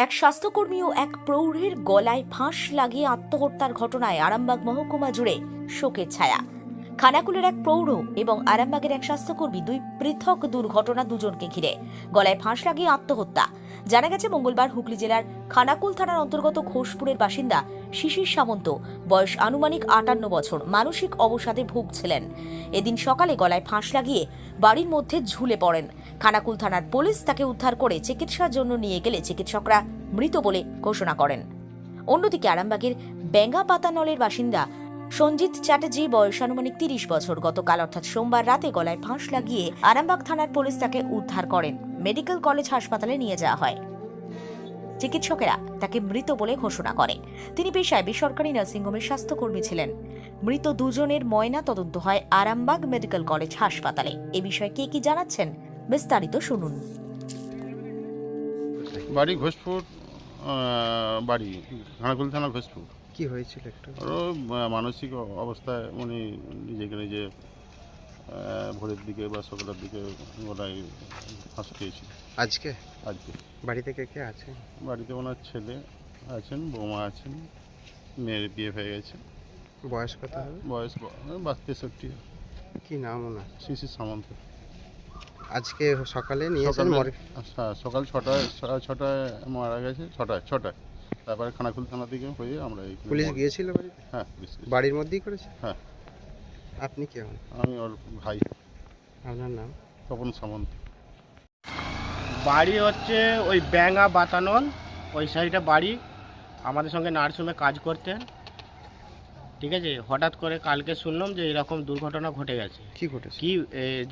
এক স্বাস্থ্যকর্মী ও এক প্রৌঢ়ের গলায় ফাঁস লাগিয়ে আত্মহত্যার ঘটনায় আরামবাগ মহকুমা জুড়ে শোকের ছায়া। খানাকুলের এক প্রৌঢ় এবং আরামবাগের এক স্বাস্থ্যকর্মী, দুই পৃথক দুর্ঘটনা দুজনকে ঘিরে। গলায় ফাঁস লাগিয়ে আত্মহত্যা। জানা গেছে মঙ্গলবার হুগলি জেলার খানাকুল থানার অন্তর্গত ঘোষপুরের বাসিন্দা শিশির সামন্ত, বয়স আনুমানিক 58 বছর, মানসিক অবসাদে ভুগছিলেন। এদিন সকালে গলায় ফাঁস লাগিয়ে বাড়ির মধ্যে ঝুলে পড়েন। খানাকুল থানার পুলিশ তাকে উদ্ধার করে চিকিৎসার জন্য নিয়ে গেলে চিকিৎসকরা মৃত বলে ঘোষণা করেন। অন্যদিকে আরামবাগের বেঙ্গাপাতানলের বাসিন্দা সঞ্জিত চ্যাটার্জি, বয়স আনুমানিক 30 বছর, গতকাল অর্থাৎ সোমবার রাতে গলায় ফাঁস লাগিয়ে আরামবাগ থানার পুলিশ তাকে উদ্ধার করেন। মেডিকেল কলেজ হাসপাতালে নিয়ে যাওয়া হয়। চিকিৎসকেরা তাকে মৃত বলে ঘোষণা করে। তিনি পেশায় বেসরকারি নার্সিংহোমের স্বাস্থ্যকর্মী ছিলেন। মৃত দুজনের ময়না তদন্ত হয় আরামবাগ মেডিকেল কলেজ হাসপাতালে। এ বিষয়ে কে কি জানাচ্ছেন বিস্তারিত শুনুন। বাড়ি ঘোষপুর, বাড়ি খানাকুল থানা ঘোষপুর। কি হয়েছিল একটু? আরও মানসিক অবস্থায় উনি নিজে ভোরের দিকে বা সকালের দিকে গলায় ফাঁস খেয়েছিল। আজকে বাড়িতে কে কে আছে? বাড়িতে ওনার ছেলে আছেন, বৌমা আছেন, মেয়ের বিয়ে হয়ে গেছে। বয়স কত হবে? বয়স 63। কি নাম ওনার? শিশির সামন্ত। আজকে সকালে নিয়েছেন? সকাল 6টায় মারা গেছে। 6টায় তারপরে খানাকুল থানা থেকে হয়ে আমরা পুলিশ গিয়েছিল বাড়িতে? হ্যাঁ, পুলিশ বাড়ির মধ্যেই করেছে? হ্যাঁ। আপনি কে হন? আমি ওর ভাই। আপনার নাম? তপন সামন্ত। বাড়ি হচ্ছে ওই ব্যাঙ্গা বাতানল, ওই সাইডে বাড়ি। আমাদের সঙ্গে নার্সিংহোমে কাজ করতেন, ঠিক আছে। হঠাৎ করে কালকে শুনলাম যে এরকম দুর্ঘটনা ঘটে গেছে। কি ঘটেছে? কি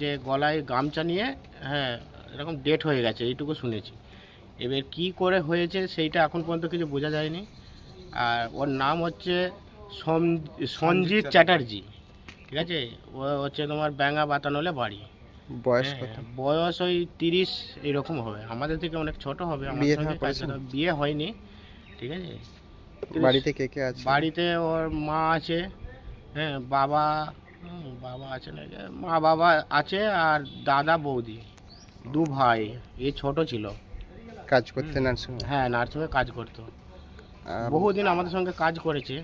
যে গলায় গামছা নিয়ে, হ্যাঁ, এরকম ডেট হয়ে গেছে, এইটুকু শুনেছি। এবার কি করে হয়েছে সেইটা এখন পর্যন্ত কিছু বোঝা যায়নি। আর ওর নাম হচ্ছে সঞ্জিত চ্যাটার্জি, ঠিক আছে। ও হচ্ছে তোমার ব্যাঙ্গা বাতানলে বাড়ি। বয়স কত? বয়স ওই 30 এরকম হবে, আমাদের থেকে অনেক ছোট হবে। আমার সঙ্গে বিয়ে হয়নি, ঠিক আছে। বাড়িতে কে কে আছে? বাড়িতে ওর মা আছে, হ্যাঁ, বাবা আছে না, মা বাবা আছে, আর দাদা বৌদি, দু ভাই। এই ছোট ছিল, কাজ করতে নার্সিং? হ্যাঁ, নার্সিংয়ে কাজ করতো। বহুদিন আমাদের সঙ্গে কাজ করেছে।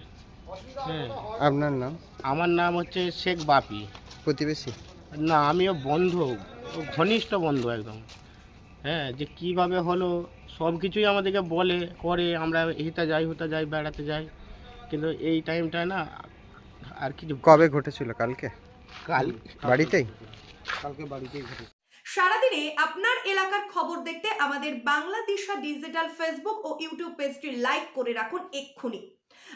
হ্যাঁ। আপনার নাম? আমার নাম হচ্ছে শেখ বাপি। প্রতিবেশী? না, আমিও বন্ধু, ঘনিষ্ঠ বন্ধু একদম। হ্যাঁ, যে কিভাবে হলো সব কিছুই আমাদেরকে বলে করে, আমরা হিতা যাই বেড়াতে যাই, কিন্তু এই টাইমটা না আর কিছু। কবে ঘটেছিল? কালকে? কাল বাড়িতেই? কালকে বাড়িতেই ঘটেছে। সারাদিনে আপনার এলাকার খবর দেখতে আমাদের বাংলা দিশা ডিজিটাল ফেসবুক ও ইউটিউব পেজটি লাইক করে রাখুন এক্ষুনি।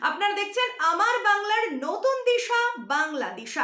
আপনারা দেখছেন আমার বাংলার নতুন দিশা, বাংলা দিশা।